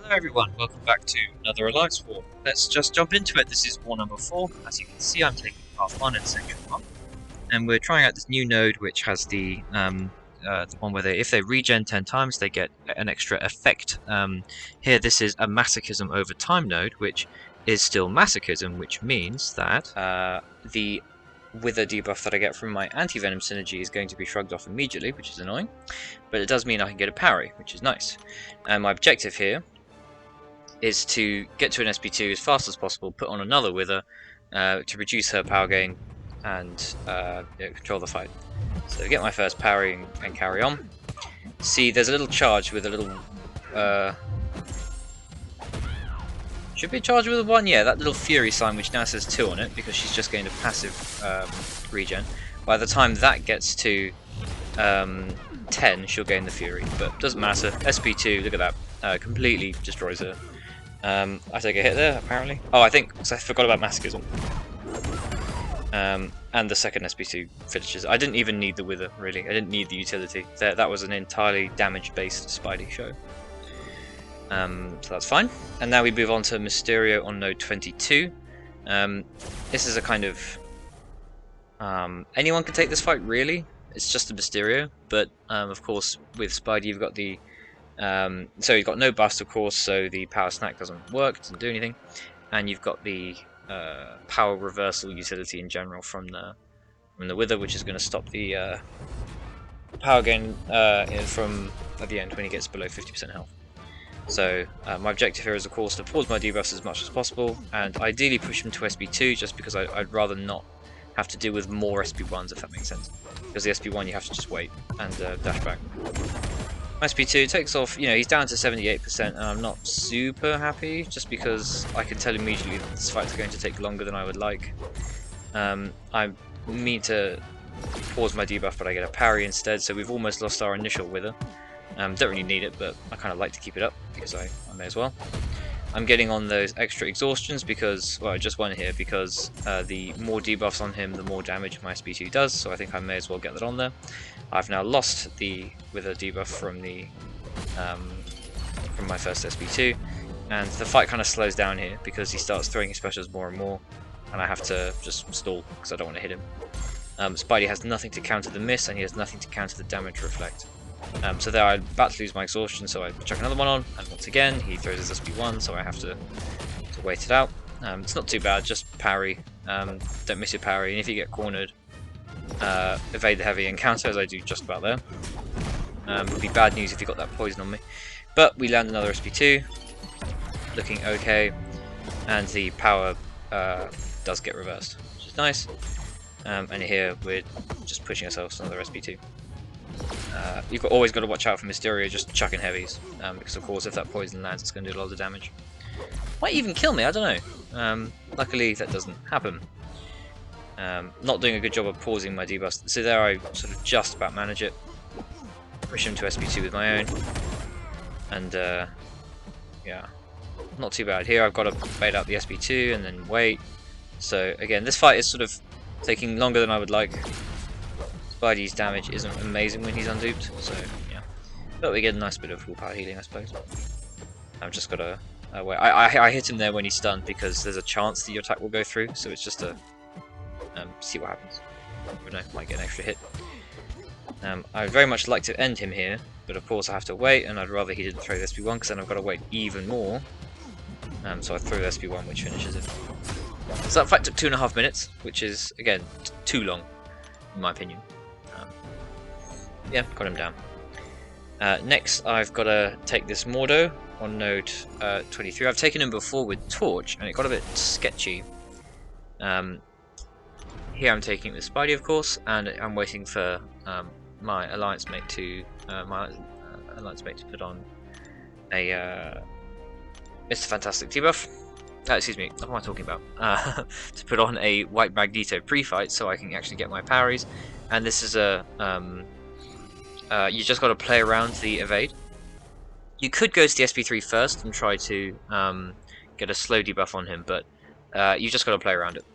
Hello everyone, welcome back to another Alliance War. Let's just jump into it. This is war number 4. As you can see, I'm taking part 1 in section 1. And we're trying out this new node which has the one where if they regen 10 times they get an extra effect. Here this is a masochism over time node, which is still masochism, which means that the Wither debuff that I get from my anti-venom synergy is going to be shrugged off immediately, which is annoying. But it does mean I can get a parry, which is nice. And my objective here is to get to an SP2 as fast as possible, put on another Wither to reduce her power gain and control the fight. So get my first parry and carry on. See, there's a little charge with a little... should be a charge with a 1? Yeah, that little Fury sign which now says 2 on it because she's just gained a passive regen. By the time that gets to 10, she'll gain the Fury, but doesn't matter. SP2, look at that, completely destroys her. I take a hit there, apparently. Oh, I think, because I forgot about Masochism. And the second SP2 finishes. I didn't even need the Wither, really. I didn't need the utility. That was an entirely damage-based Spidey show. So that's fine. And now we move on to Mysterio on node 22. This is a kind of... anyone can take this fight, really. It's just a Mysterio. But, of course, with Spidey you've got the... so you've got no bust, of course, so the power snack doesn't work, doesn't do anything. And you've got the power reversal utility in general from the Wither, which is going to stop the power gain from at the end when he gets below 50% health. So my objective here is, of course, to pause my debuffs as much as possible, and ideally push him to SP2, just because I'd rather not have to deal with more SP1s, if that makes sense. Because the SP1 you have to just wait and dash back. SP2 takes off, you know, he's down to 78%, and I'm not super happy, just because I can tell immediately that this fight's going to take longer than I would like. I mean to pause my debuff, but I get a parry instead, so we've almost lost our initial Wither. Don't really need it, but I kind of like to keep it up, because I may as well. I'm getting on those extra exhaustions because, well, just one here, because the more debuffs on him, the more damage my SP2 does, so I think I may as well get that on there. I've now lost the Wither debuff from the from my first SP2, and the fight kind of slows down here because he starts throwing his specials more and more, and I have to just stall because I don't want to hit him. Spidey has nothing to counter the miss, and he has nothing to counter the damage reflect. So there I'm about to lose my exhaustion, so I chuck another one on, and once again he throws his SP1, so I have to wait it out. It's not too bad, just parry, don't miss your parry, and if you get cornered, evade the heavy encounter, as I do just about there. It would be bad news if you got that poison on me. But we land another SP2, looking okay, and the power does get reversed, which is nice. And here we're just pushing ourselves to another SP2. You've always got to watch out for Mysterio just chucking heavies, because of course if that poison lands it's going to do a lot of damage. Might even kill me, I don't know. Luckily that doesn't happen. Not doing a good job of pausing my debuffs. So there I sort of just about manage it. Push him to SP2 with my own. And yeah, not too bad. Here I've got to bait out the SP2 and then wait. So again, this fight is sort of taking longer than I would like. Spidey's damage isn't amazing when he's unduped, so yeah. But we get a nice bit of full power healing, I suppose. I've just got to wait. I hit him there when he's stunned because there's a chance that your attack will go through, so it's just to see what happens. I don't know, might get an extra hit. I'd very much like to end him here, but of course I have to wait, and I'd rather he didn't throw the SP1 because then I've got to wait even more. So I throw the SP1, which finishes it. So that fight took 2.5 minutes, which is, again, too long, in my opinion. Yeah, got him down. Next, I've got to take this Mordo on node 23. I've taken him before with Torch, and it got a bit sketchy. Here I'm taking it with Spidey, of course, and I'm waiting for my alliance mate to put on a Mr. Fantastic debuff. Excuse me, what am I talking about? To put on a White Magneto pre-fight, so I can actually get my parries. And this is a you just got to play around the evade. You could go to the SP3 first and try to get a slow debuff on him, but you just got to play around it.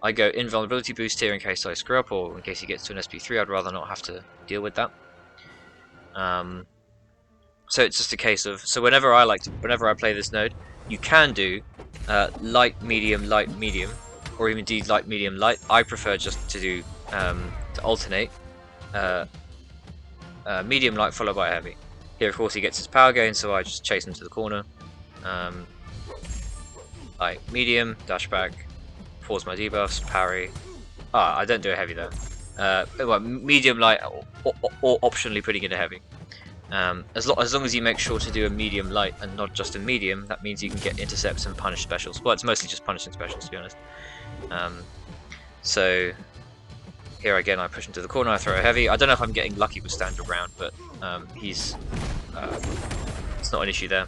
I go invulnerability boost here in case I screw up, or in case he gets to an SP3. I'd rather not have to deal with that. so it's just a case of, so whenever I play this node, you can do light, medium, or even indeed light, medium, light. I prefer just to do to alternate medium, light followed by heavy. Here, of course, he gets his power gain, so I just chase him to the corner. Light, medium, dash back, pause my debuffs, parry. I don't do a heavy though. Well, medium, light, or optionally putting in a heavy. As long as you make sure to do a medium light and not just a medium, that means you can get intercepts and punish specials. Well, it's mostly just punishing specials, to be honest. So here again, I push him to the corner, I throw a heavy. I don't know if I'm getting lucky with stand your ground, but it's not an issue there.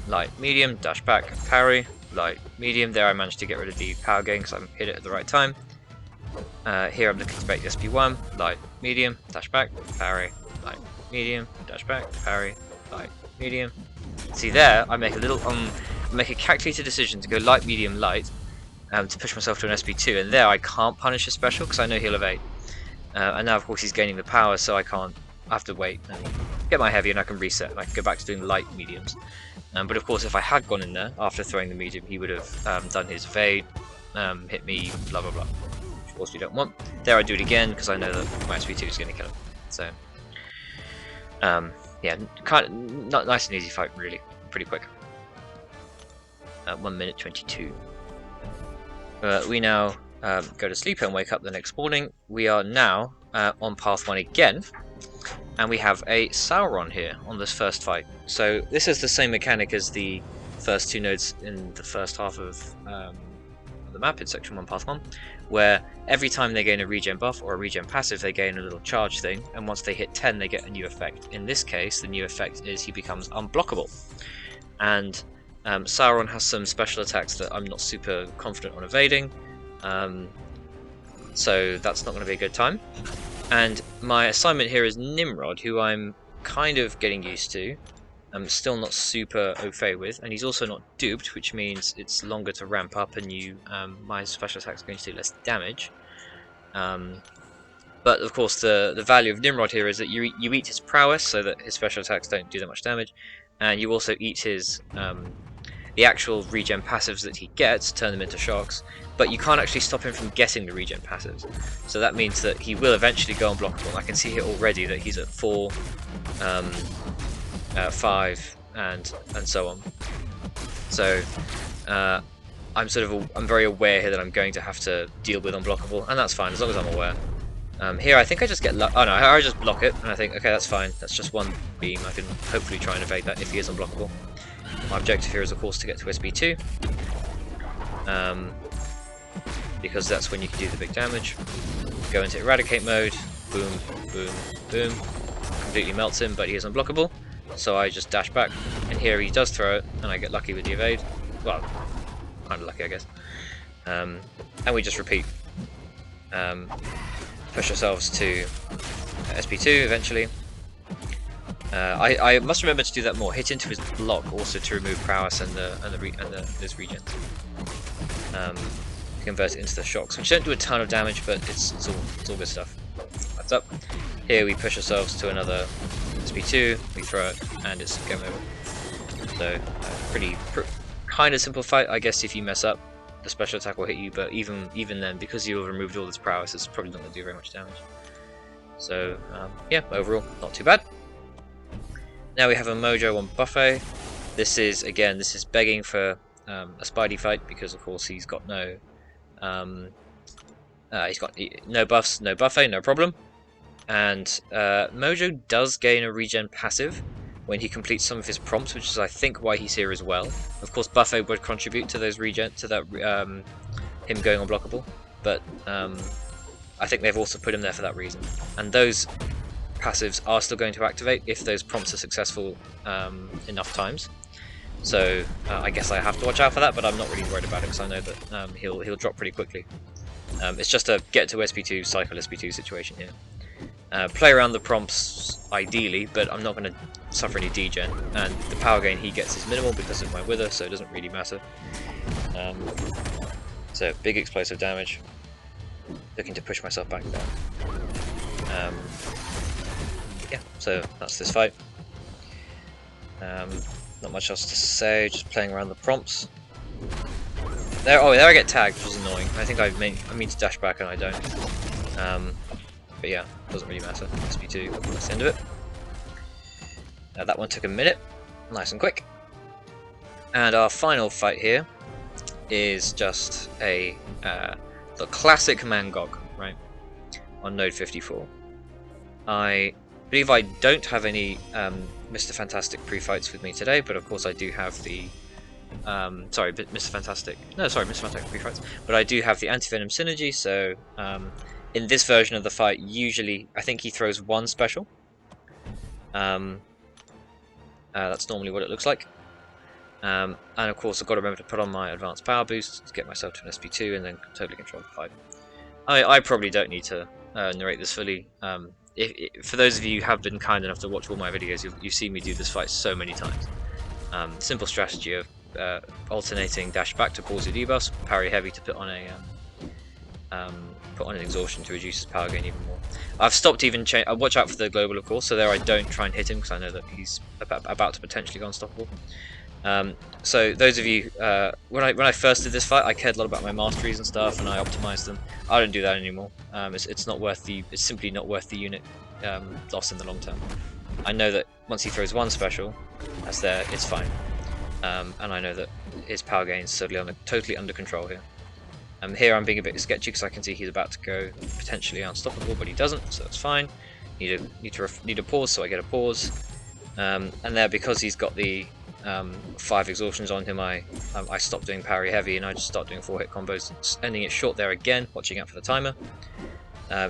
Light, medium, dash back, parry. Light, medium. There I managed to get rid of the power gain because I hit it at the right time. Here I'm looking to bait the SP1. Light, medium, dash back, parry. Light, medium, dash back, parry. Light, medium. See there, I make a little make a calculated decision to go light, medium, light, to push myself to an SP2, and there I can't punish a special because I know he'll evade. And now of course he's gaining the power, so I have to wait and get my heavy, and I can reset and I can go back to doing light mediums. But of course, if I had gone in there after throwing the medium, he would have done his evade, hit me, blah blah blah. Of course, we don't want. There I do it again because I know that my SP2 is going to kill him. So, yeah, kind of not nice and easy fight, really, pretty quick. 1 minute 22. We now go to sleep and wake up the next morning. We are now on path 1 again. And we have a Sauron here on this first fight. So this is the same mechanic as the first 2 nodes in the first half of the map in section 1 path 1, where every time they gain a regen buff or a regen passive, they gain a little charge thing, and once they hit 10 they get a new effect. In this case, the new effect is he becomes unblockable. And Sauron has some special attacks that I'm not super confident on evading, so that's not going to be a good time. And my assignment here is Nimrod, who I'm kind of getting used to. I'm still not super au fait with, and he's also not duped, which means it's longer to ramp up, and my special attack is going to do less damage. But of course, the value of Nimrod here is that you eat his prowess, so that his special attacks don't do that much damage, and you also eat his the actual regen passives that he gets, turn them into shocks. But you can't actually stop him from getting the regen passives. So that means that he will eventually go unblockable. I can see here already that he's at 4, 5, and so on. So I'm very aware here that I'm going to have to deal with unblockable, and that's fine as long as I'm aware. Here I think I just get oh no, I just block it, and I think okay, that's fine. That's just one beam. I can hopefully try and evade that if he is unblockable. My objective here is of course to get to SP2. Because that's when you can do the big damage. Go into eradicate mode, boom, boom, boom, completely melts him, but he is unblockable, so I just dash back, and here he does throw it, and I get lucky with the evade. Well, kind of lucky I guess. And we just repeat. Push ourselves to SP2 eventually. I must remember to do that more. Hit into his block also to remove prowess and his regen. Convert it into the shocks, which don't do a ton of damage, but it's all good stuff. That's up. Here we push ourselves to another SP2, we throw it, and it's game over. So pretty kind of simple fight. I guess if you mess up, the special attack will hit you, but even then, because you've removed all its prowess, it's probably not going to do very much damage. So yeah, overall not too bad. Now we have a Mojo on Buffet. This is begging for a Spidey fight, because of course he's got no buffs, no buffet, no problem. And Mojo does gain a regen passive when he completes some of his prompts, which is I think why he's here as well. Of course buffet would contribute to those regen, to that him going unblockable, but I think they've also put him there for that reason. And those passives are still going to activate if those prompts are successful enough times. So I guess I have to watch out for that, but I'm not really worried about it because I know that he'll drop pretty quickly. It's just a get to SP2, cycle SP2 situation here. Play around the prompts ideally, but I'm not going to suffer any degen, and the power gain he gets is minimal because of my wither, so it doesn't really matter. So big explosive damage. Looking to push myself back down. Yeah, so that's this fight. Not much else to say, just playing around the prompts. There I get tagged, which is annoying. I think I mean to dash back and I don't. But yeah, doesn't really matter. SP2, that's the end of it. That one took a minute, nice and quick. And our final fight here is just the classic MCOC, right? On node 54. I believe I don't have any Mr. Fantastic pre-fights with me today, but of course I do have the Mr. Fantastic pre-fights, but I do have the Anti-Venom synergy, so in this version of the fight, usually I think he throws one special. That's normally what it looks like. And of course I've got to remember to put on my advanced power boost to get myself to an SP2 and then totally control the fight. I probably don't need to narrate this fully. For those of you who have been kind enough to watch all my videos, you've seen me do this fight so many times. Simple strategy of alternating dash back to pause your debuffs, parry heavy to put on an exhaustion to reduce his power gain even more. I've stopped even I watch out for the global, of course, so there I don't try and hit him because I know that he's about to potentially go unstoppable. So those of you, when I first did this fight, I cared a lot about my masteries and stuff, and I optimized them. I don't do that anymore. It's not worth it's simply not worth the unit loss in the long term. I know that once he throws one special, that's there, it's fine. And I know that his power gain is totally under control here. Here I'm being a bit sketchy because I can see he's about to go potentially unstoppable, but he doesn't, so that's fine. Need a pause, so I get a pause. And there, because he's got the 5 exhaustions on him, I stopped doing parry heavy and I just start doing 4-hit combos, ending it short there again, watching out for the timer.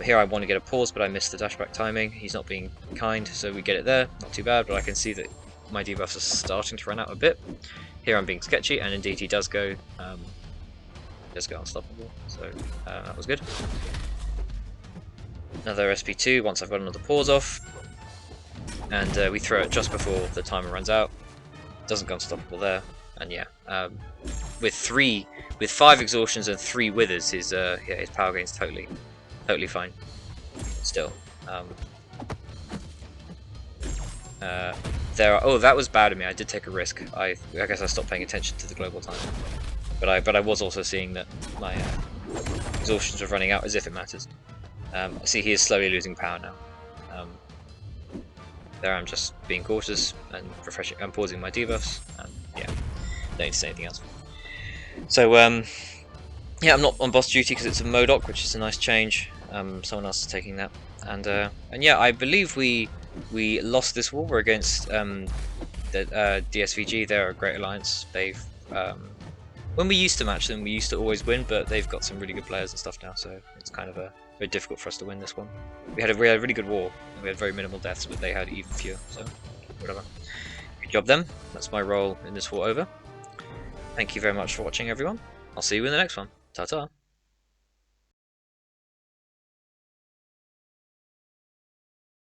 Here I want to get a pause, but I missed the dashback timing. He's not being kind, so we get it there. Not too bad, but I can see that my debuffs are starting to run out a bit. Here I'm being sketchy, and indeed he does go unstoppable, so that was good. Another SP2 once I've got another pause off, and we throw it just before the timer runs out. Doesn't go unstoppable there, and yeah, with 5 exhaustions and 3 withers, his power gain's totally fine. Still, that was bad of me. I did take a risk. I guess I stopped paying attention to the global time, but I was also seeing that my exhaustions were running out, as if it matters. See, he is slowly losing power now. There I'm just being cautious and refreshing. I'm pausing my debuffs, and yeah, don't need to say anything else. So yeah, I'm not on boss duty because it's a MODOK, which is a nice change. Someone else is taking that, and yeah, I believe we lost this war. We're against the DSVG. They're a great alliance. They've when we used to match them, we used to always win, but they've got some really good players and stuff now, so it's kind of very difficult for us to win this one. We had a really good war, and we had very minimal deaths, but they had even fewer, so whatever. Good job them. That's my role in this war over. Thank you very much for watching, everyone. I'll see you in the next one. Ta-ta.